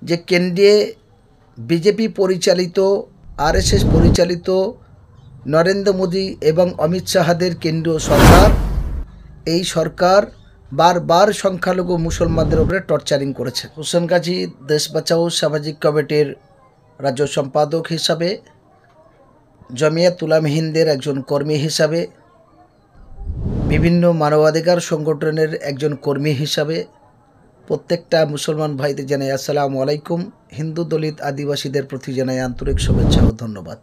যে কেন্দ্রে বিজেপি পরিচালিত আরএসএস পরিচালিত নরেন্দ্র মোদী এবং অমিত শাহদের কেন্দ্রীয় সরকার এই সরকার বারবার সংখ্যালঘু মুসলমানদের উপরে টর্চারিং করেছে। হোসেন গাজী দেশ বাঁচাও সামাজিক কমিটির রাজ্য সম্পাদক হিসাবে, জমিয়াত উলামা হিন্দের একজন কর্মী হিসাবে, বিভিন্ন মানবাধিকার সংগঠনের একজন কর্মী হিসাবে প্রত্যেকটা মুসলমান ভাইদের জানাই আসসালামু আলাইকুম। হিন্দু দলিত আদিবাসীদের প্রতি জানাই আন্তরিক শুভেচ্ছা ও ধন্যবাদ।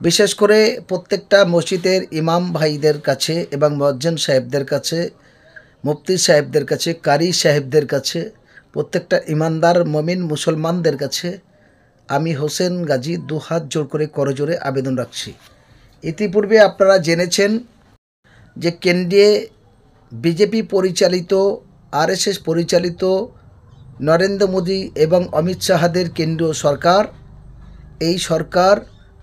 বিশেষ করে প্রত্যেকটা মসজিদের ইমাম ভাইদের কাছে এবং মুয়াজ্জিন সাহেবদের কাছে, মুফতি সাহেবদের কাছে, কারি সাহেবদের কাছে, প্রত্যেকটা ইমানদার মমিন মুসলমানদের কাছে আমি হোসেন গাজী দু হাত জোর করে করজোরে আবেদন রাখছি। ইতিপূর্বে আপনারা জেনেছেন যে কেন্দ্রে বিজেপি পরিচালিত আরএসএস পরিচালিত নরেন্দ্র মোদী এবং অমিত শাহদের কেন্দ্রীয় সরকার এই সরকার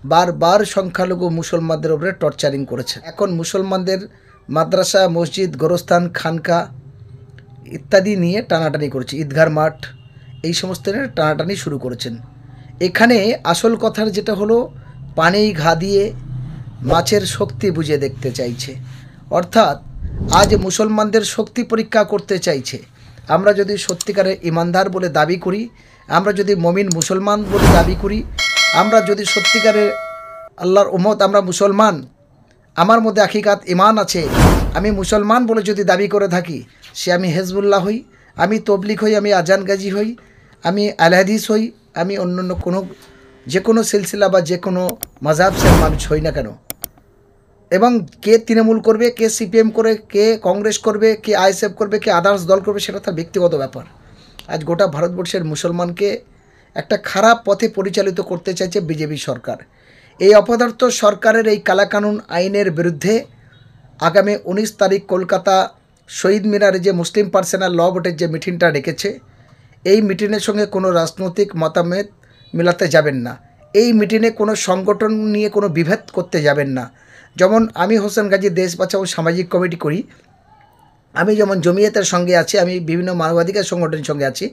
বারবার সংখ্যালঘু মুসলমানদের উপরে টর্চারিং করেছে। এখন মুসলমানদের মাদ্রাসা, মসজিদ, গোরস্থান, খানকা ইত্যাদি নিয়ে টানাটানি করেছে, ঈদগাহ মাঠ এই সমস্ত নিয়ে টানাটানি শুরু করেছেন। এখানে আসল কথার যেটা হলো, পানি ঘা দিয়ে মাছের শক্তি বুঝে দেখতে চাইছে, অর্থাৎ আজ মুসলমানদের শক্তি পরীক্ষা করতে চাইছে। আমরা যদি সত্যিকারের ইমানদার বলে দাবি করি, আমরা যদি মমিন মুসলমান বলে দাবি করি, আমরা যদি সত্যিকারের আল্লাহর উম্মত, আমরা মুসলমান, আমার মধ্যে হাকিকাত ইমান আছে, আমি মুসলমান বলে যদি দাবি করে থাকি, সে আমি হেজবুল্লাহ হই, আমি তবলিগ হই, আমি আজান গাজী হই, আমি আল হাদিস হই, আমি অন্য কোনো যে কোনো সিলসিলা বা যে কোনো মাযহাবের মানুষ হই না কেন, এবং কে তৃণমূল করবে, কে সিপিএম করে, কে কংগ্রেস করবে, কে আইএসএফ করবে, কে আদার্স দল করবে, সেটা তার ব্যক্তিগত ব্যাপার। আজ গোটা ভারতবর্ষের মুসলমানকে একটা খারাপ পথে পরিচালিত করতে চাইছে বিজেপি সরকার। এই অপদার্থ সরকারের এই কালাকানুন আইনের বিরুদ্ধে আগামী 19 তারিখ কলকাতা শহীদ মিনারে যে মুসলিম পার্সোনাল ল বোর্ডের যে মিটিংটা ডেকেছে, এই মিটিংয়ের সঙ্গে কোনো রাজনৈতিক মতামত মিলাতে যাবেন না। এই মিটিংয়ে কোনো সংগঠন নিয়ে কোনো বিভেদ করতে যাবেন না। যেমন আমি হোসেন গাজী দেশ বাঁচাও সামাজিক কমিটি করি, আমি যেমন জমিয়তের সঙ্গে আছি, আমি বিভিন্ন মানবাধিকার সংগঠনের সঙ্গে আছি,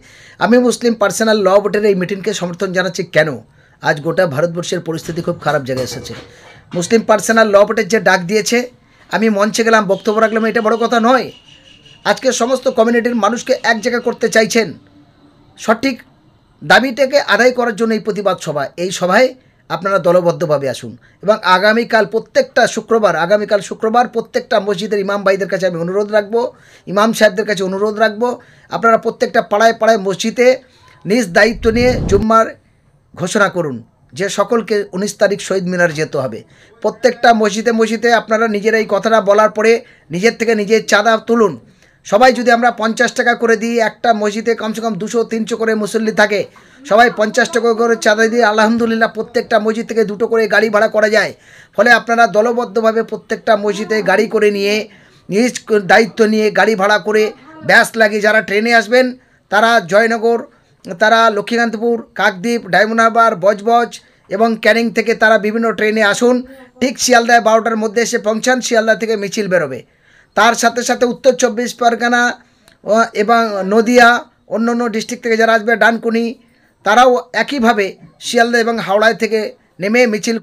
আমি মুসলিম পার্সোনাল ল বোর্ডের এই মিটিংকে সমর্থন জানাচ্ছি। কেন? আজ গোটা ভারতবর্ষের পরিস্থিতি খুব খারাপ জায়গায় এসেছে। মুসলিম পার্সোনাল ল বোর্ডের যে ডাক দিয়েছে, আমি মঞ্চে গেলাম, বক্তব্য রাখলাম, এটা বড় কথা নয়। আজকে সমস্ত কমিউনিটির মানুষকে এক জায়গা করতে চাইছেন, সঠিক দাবিটাকে আদায় করার জন্য এই প্রতিবাদ সভা। এই সভায় আপনারা দলবদ্ধভাবে আসুন এবং আগামীকাল শুক্রবার প্রত্যেকটা মসজিদের ইমাম ভাইদের কাছে আমি অনুরোধ রাখবো, ইমাম সাহেবদের কাছে অনুরোধ রাখবো, আপনারা প্রত্যেকটা পাড়ায় পাড়ায় মসজিদে নিজ দায়িত্ব নিয়ে জুম্মার ঘোষণা করুন যে সকলকে 19 তারিখ শহীদ মিনার যেতে হবে। প্রত্যেকটা মসজিদে আপনারা নিজেরা এই কথাটা বলার পরে নিজের থেকে নিজের চাঁদা তুলুন। সবাই যদি আমরা 50 টাকা করে দিই, একটা মসজিদে কমসে কম 200-300 করে মুসল্লি থাকে, সবাই 50 টাকা করে চাঁদা দিয়ে আলহামদুলিল্লাহ প্রত্যেকটা মসজিদ থেকে 2টো করে গাড়ি ভাড়া করা যায়। ফলে আপনারা দলবদ্ধভাবে প্রত্যেকটা মসজিদে গাড়ি করে নিয়ে নিজ দায়িত্ব নিয়ে গাড়ি ভাড়া করে ব্যাস লাগিয়ে যারা ট্রেনে আসবেন, তারা জয়নগর, তারা লক্ষ্মীকান্তপুর, কাকদ্বীপ, ডায়মন্ড হারবার, বজবজ এবং ক্যানিং থেকে তারা বিভিন্ন ট্রেনে আসুন। ঠিক শিয়ালদায় 12টার মধ্যে এসে পৌঁছান। শিয়ালদা থেকে মিছিল বেরোবে। তার সাথে সাথে উত্তর 24 পরগনা এবং নদিয়া, অন্য ডিস্ট্রিক্ট থেকে যারা আসবে, ডানকুনি, তারাও একইভাবে শিয়ালদা এবং হাওড়ায় থেকে নেমে মিছিল